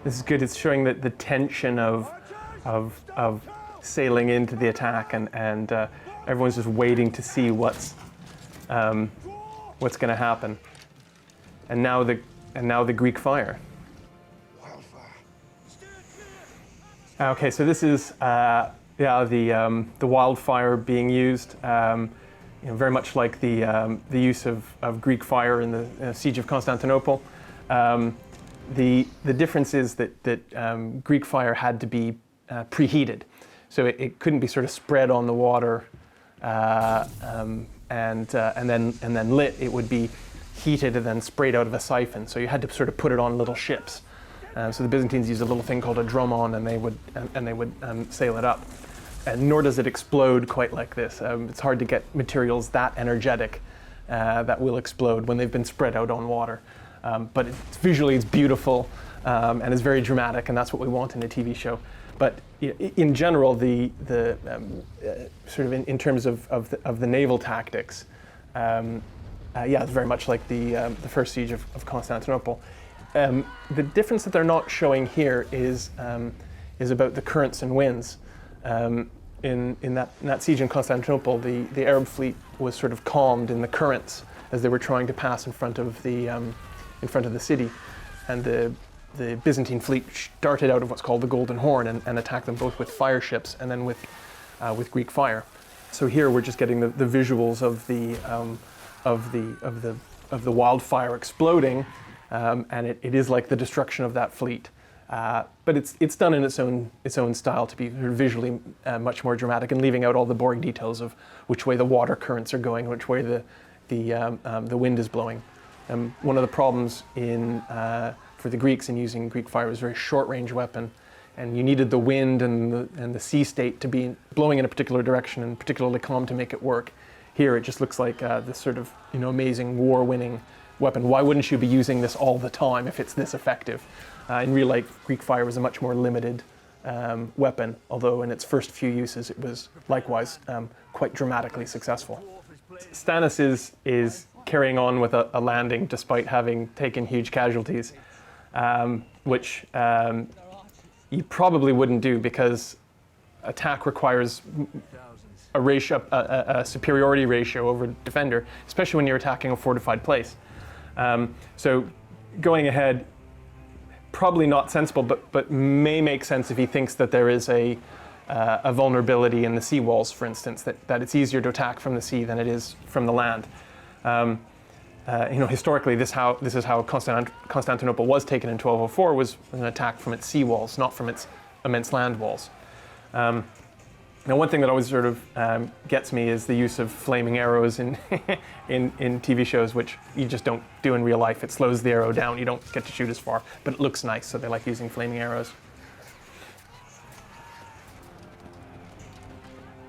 This is good. It's showing the tension of sailing into the attack, and everyone's just waiting to see what's going to happen. And now the Greek fire. Okay, so this is the wildfire being used. Very much like the use of Greek fire in the siege of Constantinople. The difference is that Greek fire had to be preheated, so it couldn't be sort of spread on the water and then lit. It would be heated and then sprayed out of a siphon. So you had to sort of put it on little ships. So the Byzantines used a little thing called a dromon, and they would sail it up. And nor does it explode quite like this. It's hard to get materials that energetic that will explode when they've been spread out on water. But visually it's beautiful and it's very dramatic, and that's what we want in a TV show. But in general, the sort of in terms of the naval tactics, it's very much like the first siege of Constantinople. The difference that they're not showing here is about the currents and winds. In that siege in Constantinople, the Arab fleet was sort of calmed in the currents as they were trying to pass in front of the city, and the Byzantine fleet darted out of what's called the Golden Horn and attacked them both with fire ships and then with Greek fire. So here we're just getting the visuals of the wildfire exploding, and it is like the destruction of that fleet. But it's done in its own style to be visually much more dramatic, and leaving out all the boring details of which way the water currents are going, which way the wind is blowing. One of the problems for the Greeks in using Greek fire was a very short-range weapon, and you needed the wind and the sea state to be blowing in a particular direction and particularly calm to make it work. Here it just looks like this sort of amazing war-winning weapon. Why wouldn't you be using this all the time if it's this effective? In real life, Greek fire was a much more limited weapon, although in its first few uses it was likewise quite dramatically successful. Stannis is carrying on with a landing despite having taken huge casualties, which you probably wouldn't do, because attack requires a superiority ratio over defender, especially when you're attacking a fortified place. So going ahead, probably not sensible, but may make sense if he thinks that there is a vulnerability in the sea walls, for instance, that it's easier to attack from the sea than it is from the land. Historically, this is how Constantinople was taken in 1204, was an attack from its sea walls, not from its immense land walls. Now, one thing that always sort of gets me is the use of flaming arrows in TV shows, which you just don't do in real life. It slows the arrow down. You don't get to shoot as far, but it looks nice, so they like using flaming arrows.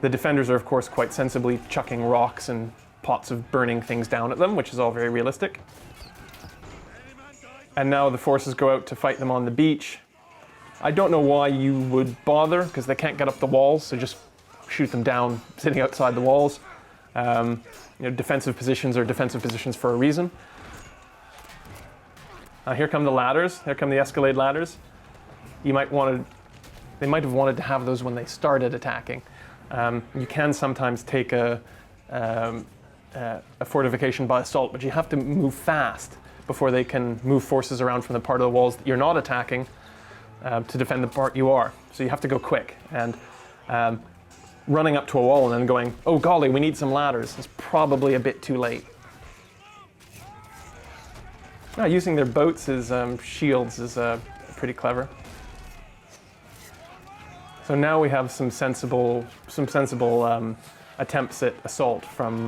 The defenders are, of course, quite sensibly chucking rocks and pots of burning things down at them, which is all very realistic. And now the forces go out to fight them on the beach. I don't know why you would bother, because they can't get up the walls, so just shoot them down sitting outside the walls. Defensive positions are defensive positions for a reason. Here come the ladders. Here come the escalade ladders. They might have wanted to have those when they started attacking. You can sometimes take a fortification by assault, but you have to move fast before they can move forces around from the part of the walls that you're not attacking to defend the part you are. So you have to go quick. And running up to a wall and then going, oh golly, we need some ladders, is probably a bit too late. Now, using their boats as shields is pretty clever. So now we have some sensible attempts at assault from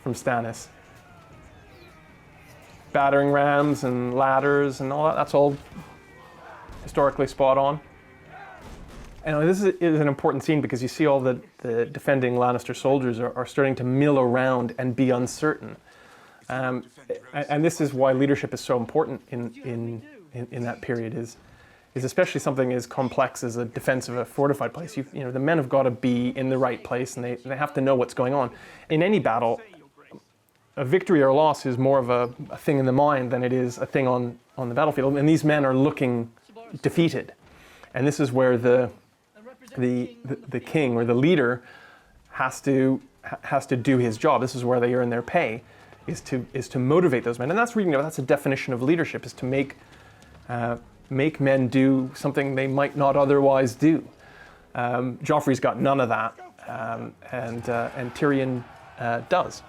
Stannis. Battering rams and ladders and all that, that's all historically spot on. And this is an important scene because you see all the defending Lannister soldiers are starting to mill around and be uncertain. And this is why leadership is so important in that period, is especially something as complex as a defense of a fortified place. The men have got to be in the right place, and they have to know what's going on. In any battle, a victory or loss is more of a thing in the mind than it is a thing on the battlefield. And these men are looking defeated. And this is where the king or the leader has to do his job. This is where they earn their pay, is to motivate those men. And that's really, that's a definition of leadership, is to make men do something they might not otherwise do. Joffrey's got none of that, and Tyrion does.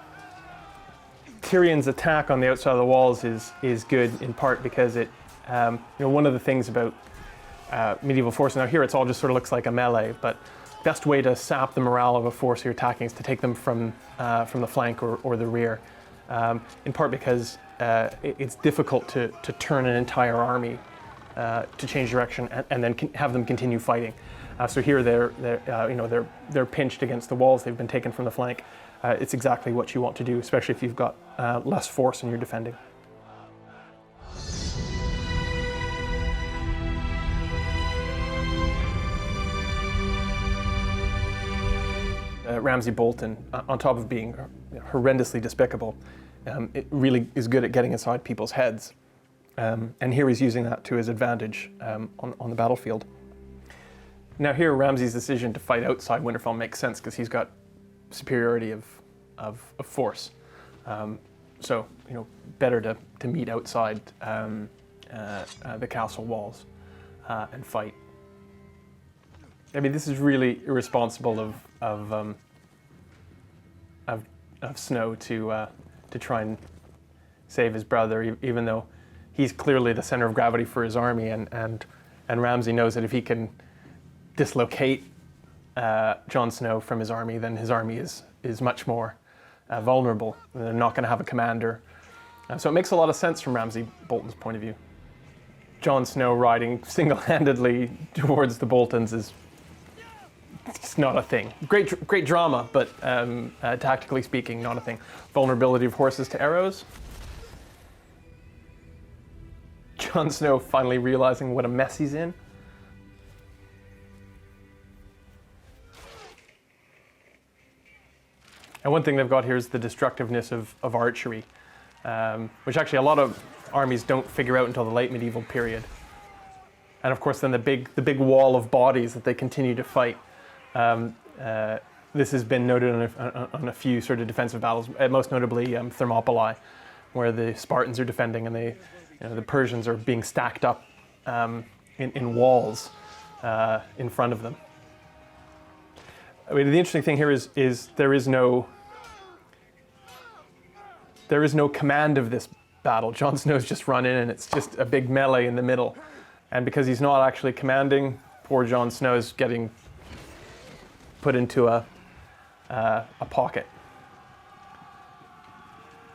Tyrion's attack on the outside of the walls is good in part because it, one of the things about medieval force, now here it's all just sort of looks like a melee, but best way to sap the morale of a force you're attacking is to take them from the flank or the rear, in part because it's difficult to turn an entire army to change direction and then have them continue fighting. So here they're pinched against the walls. They've been taken from the flank. It's exactly what you want to do, especially if you've got less force and you're defending. Ramsay Bolton, on top of being horrendously despicable, it really is good at getting inside people's heads. And here he's using that to his advantage on the battlefield. Now here, Ramsay's decision to fight outside Winterfell makes sense because he's got superiority of force. So, better to meet outside the castle walls and fight. I mean, this is really irresponsible of Snow to try and save his brother, even though he's clearly the center of gravity for his army, and Ramsay knows that if he can dislocate Jon Snow from his army, then his army is much more vulnerable. They're not going to have a commander. So it makes a lot of sense from Ramsay Bolton's point of view. Jon Snow riding single-handedly towards the Boltons is it's not a thing. Great drama, but tactically speaking, not a thing. Vulnerability of horses to arrows. Jon Snow finally realizing what a mess he's in. And one thing they've got here is the destructiveness of archery, which actually a lot of armies don't figure out until the late medieval period. And of course then the big wall of bodies that they continue to fight. This has been noted on a few sort of defensive battles, most notably Thermopylae, where the Spartans are defending and the Persians are being stacked up in walls in front of them. I mean, the interesting thing here is there is no command of this battle. Jon Snow's just run in and it's just a big melee in the middle. And because he's not actually commanding, poor Jon Snow's getting put into a pocket.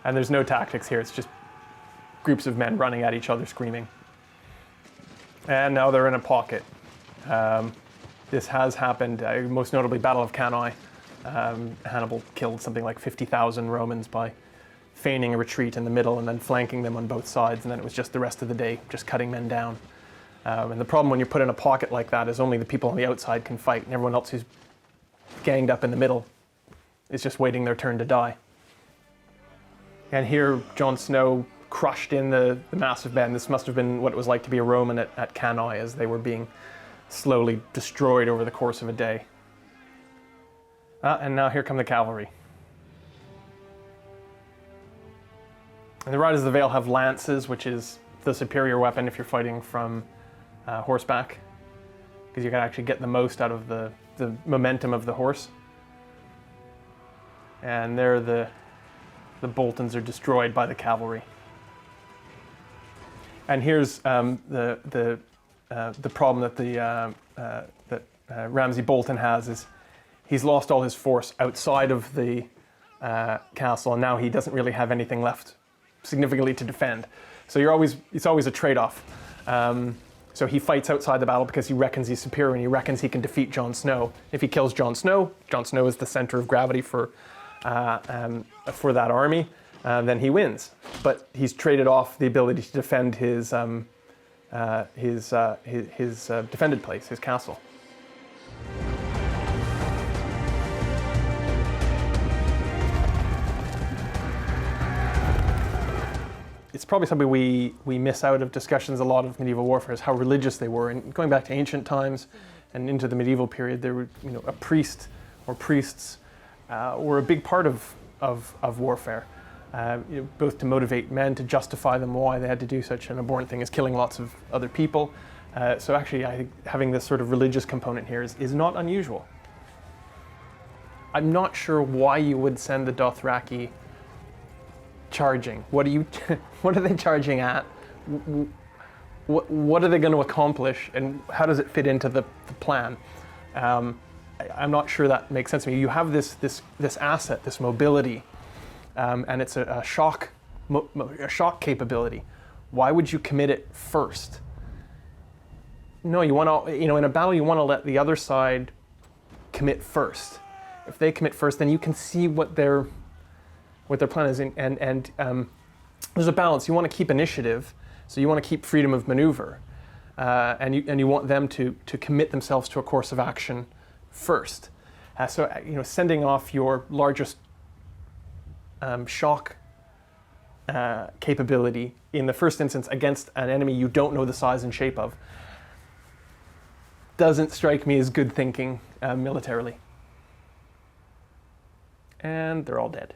And there's no tactics here, it's just groups of men running at each other screaming. And now they're in a pocket. This has happened, most notably Battle of Cannae. Hannibal killed something like 50,000 Romans by feigning a retreat in the middle and then flanking them on both sides, and then it was just the rest of the day just cutting men down. And the problem when you're put in a pocket like that is only the people on the outside can fight, and everyone else who's ganged up in the middle is just waiting their turn to die. And here Jon Snow crushed in the massive men. This must have been what it was like to be a Roman at Cannae as they were being slowly destroyed over the course of a day. And now here come the cavalry. And the Riders of the Vale have lances, which is the superior weapon if you're fighting from horseback, because you can actually get the most out of the momentum of the horse. And there the Boltons are destroyed by the cavalry. And here's the problem that Ramsay Bolton has is he's lost all his force outside of the castle, and now he doesn't really have anything left significantly to defend. So it's always a trade-off. So he fights outside the battle because he reckons he's superior and he reckons he can defeat Jon Snow. If he kills Jon Snow is the center of gravity for that army, then he wins. But he's traded off the ability to defend his defended place, his castle. it's probably something we miss out of discussions a lot of medieval warfare, is how religious they were. And going back to ancient times and into the medieval period, there were, a priest or priests were a big part of warfare, both to motivate men, to justify them why they had to do such an abhorrent thing as killing lots of other people. So actually, I think having this sort of religious component here is not unusual. I'm not sure why you would send the Dothraki charging. What are they charging at? What are they going to accomplish, and how does it fit into the plan? I'm not sure that makes sense to me. You have this asset, this mobility, and it's a shock capability. Why would you commit it first? No, you want to, in a battle, you want to let the other side commit first. If they commit first, then you can see what their plan is, and there's a balance. You want to keep initiative, so you want to keep freedom of maneuver, and you want them to commit themselves to a course of action first. So sending off your largest shock capability in the first instance against an enemy you don't know the size and shape of doesn't strike me as good thinking militarily. And they're all dead.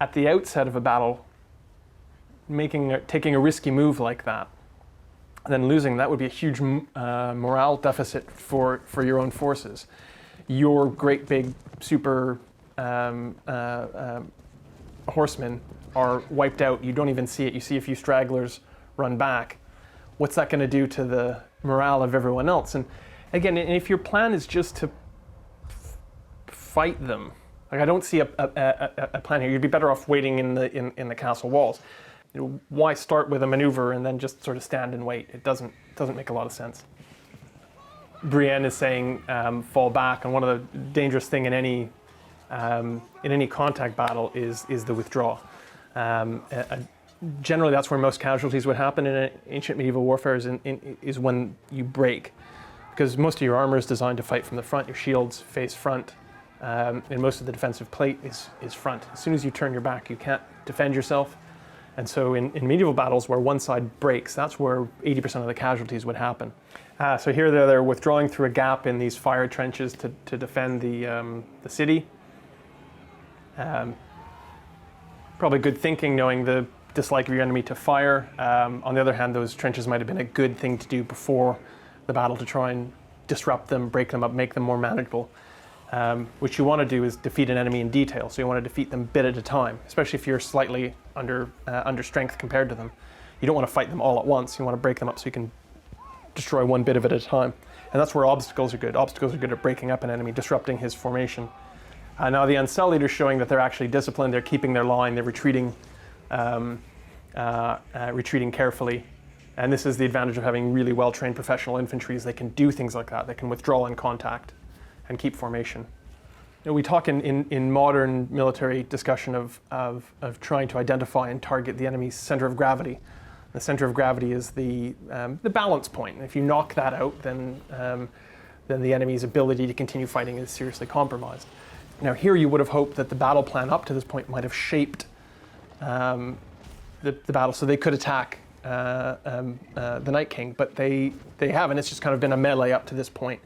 At the outset of a battle, taking a risky move like that, and then losing, that would be a huge morale deficit for your own forces. Your great big super horsemen are wiped out. You don't even see it. You see a few stragglers run back. What's that going to do to the morale of everyone else? And again, if your plan is just to fight them, like, I don't see a plan here. You'd be better off waiting in the castle walls. Why start with a maneuver and then just sort of stand and wait? It doesn't make a lot of sense. Brienne is saying fall back, and one of the dangerous thing in any contact battle is the withdrawal. Generally, that's where most casualties would happen in ancient medieval warfare, is when you break, because most of your armor is designed to fight from the front. Your shields face front, and most of the defensive plate is front. As soon as you turn your back, you can't defend yourself. And so in medieval battles where one side breaks, that's where 80% of the casualties would happen. So here they're withdrawing through a gap in these fire trenches to defend the city. Probably good thinking, knowing the dislike of your enemy to fire. On the other hand, those trenches might have been a good thing to do before the battle, to try and disrupt them, break them up, make them more manageable. What you want to do is defeat an enemy in detail. So you want to defeat them bit at a time, especially if you're slightly under strength compared to them. You don't want to fight them all at once. You want to break them up so you can destroy one bit of it at a time. And that's where obstacles are good. Obstacles are good at breaking up an enemy, disrupting his formation. Now the Uncel leader is showing that they're actually disciplined. They're keeping their line. They're retreating carefully. And this is the advantage of having really well-trained professional infantry, is they can do things like that. They can withdraw in contact and keep formation. We talk in modern military discussion of trying to identify and target the enemy's center of gravity. The center of gravity is the balance point. If you knock that out, then the enemy's ability to continue fighting is seriously compromised. Now here you would have hoped that the battle plan up to this point might have shaped the battle so they could attack the Night King, but they haven't. It's just kind of been a melee up to this point.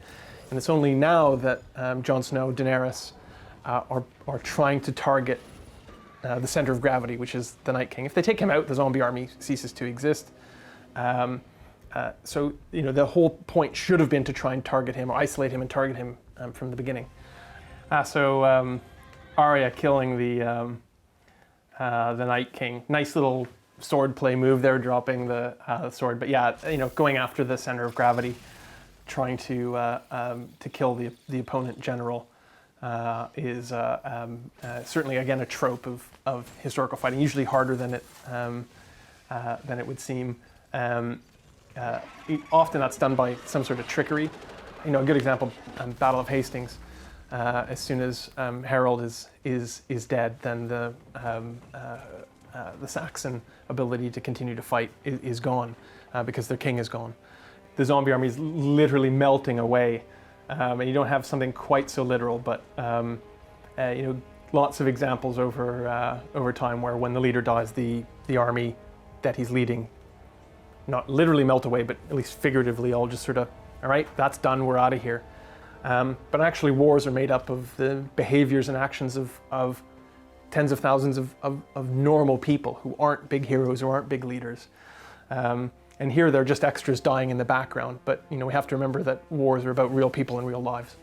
And it's only now that Jon Snow, Daenerys are trying to target the center of gravity, which is the Night King. If they take him out, the zombie army ceases to exist. So the whole point should have been to try and target him, or isolate him and target him from the beginning. So Arya killing the Night King. Nice little sword play move there, dropping the sword. But yeah, going after the center of gravity, trying to kill the opponent general is certainly, again, a trope of historical fighting. Usually harder than it would seem. Often that's done by some sort of trickery. A good example, Battle of Hastings. As soon as Harold is dead, then the Saxon ability to continue to fight is gone because their king is gone. The zombie army is literally melting away, and you don't have something quite so literal, but lots of examples over time where when the leader dies, the army that he's leading, not literally melt away, but at least figuratively, all just sort of, all right, that's done, we're out of here. But actually wars are made up of the behaviors and actions of tens of thousands of normal people who aren't big heroes or aren't big leaders. And here they're just extras dying in the background. But we have to remember that wars are about real people and real lives.